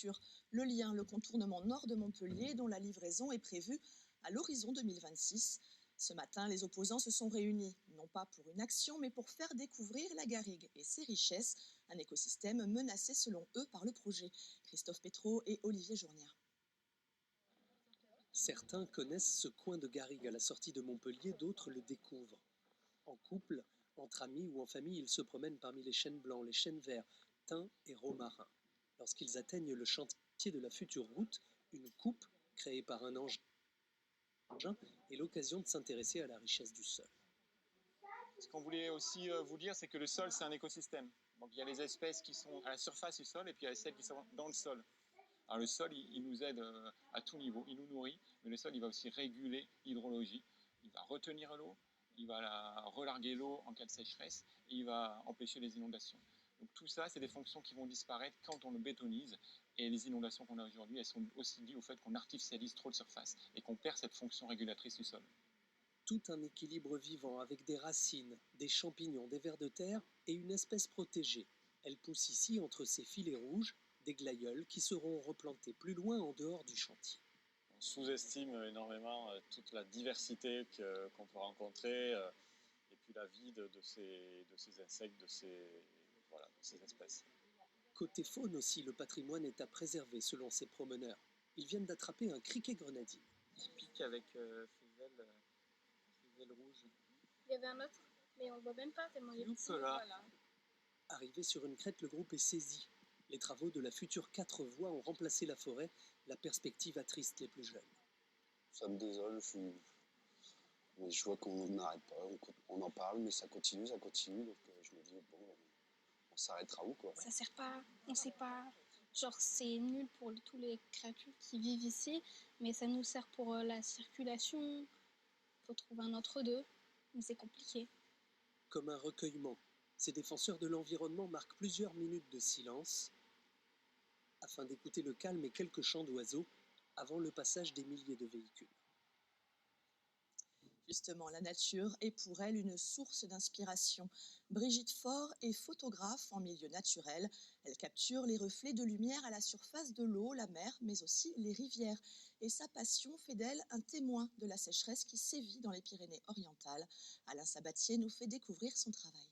assure le lien, le contournement nord de Montpellier, dont la livraison est prévue à l'horizon 2026. Ce matin, les opposants se sont réunis, non pas pour une action, mais pour faire découvrir la garrigue et ses richesses, un écosystème menacé selon eux par le projet. Christophe Pétraud et Olivier Journiat. Certains connaissent ce coin de garrigue à la sortie de Montpellier, d'autres le découvrent. En couple, entre amis ou en famille, ils se promènent parmi les chênes blancs, les chênes verts, thym et romarin. Lorsqu'ils atteignent le chantier de la future route, une coupe, créée par un engin, est l'occasion de s'intéresser à la richesse du sol. Ce qu'on voulait aussi vous dire, c'est que le sol, c'est un écosystème. Donc il y a les espèces qui sont à la surface du sol et puis il y a celles qui sont dans le sol. Alors le sol, il nous aide à tout niveau, il nous nourrit, mais le sol, il va aussi réguler l'hydrologie. Il va retenir l'eau, il va relarguer l'eau en cas de sécheresse et il va empêcher les inondations. Donc tout ça, c'est des fonctions qui vont disparaître quand on le bétonise. Et les inondations qu'on a aujourd'hui, elles sont aussi liées au fait qu'on artificialise trop de surface et qu'on perd cette fonction régulatrice du sol. Tout un équilibre vivant avec des racines, des champignons, des vers de terre et une espèce protégée. Elle pousse ici entre ces filets rouges, des glaïeuls qui seront replantés plus loin en dehors du chantier. On sous-estime énormément toute la diversité qu'on peut rencontrer et puis la vie de ces insectes, de ces espèces. Côté faune aussi, le patrimoine est à préserver selon ces promeneurs. Ils viennent d'attraper un criquet grenadine. Qui pique avec ses ailes rouges. Il y avait un autre, mais on ne voit même pas tellement il est petit. Voilà. Arrivé sur une crête, le groupe est saisi. Les travaux de la future 4 voies ont remplacé la forêt. La perspective attriste les plus jeunes. Ça me désole, mais je vois qu'on n'arrête pas, on en parle, mais ça continue, donc je me dis, bon, on s'arrêtera où, quoi. Ça sert pas, on sait pas, genre c'est nul pour tous les créatures qui vivent ici, mais ça nous sert pour la circulation, faut trouver un entre-deux, mais c'est compliqué. Comme un recueillement, ces défenseurs de l'environnement marquent plusieurs minutes de silence afin d'écouter le calme et quelques chants d'oiseaux avant le passage des milliers de véhicules. Justement, la nature est pour elle une source d'inspiration. Brigitte Faure est photographe en milieu naturel. Elle capture les reflets de lumière à la surface de l'eau, la mer, mais aussi les rivières. Et sa passion fait d'elle un témoin de la sécheresse qui sévit dans les Pyrénées orientales. Alain Sabatier nous fait découvrir son travail.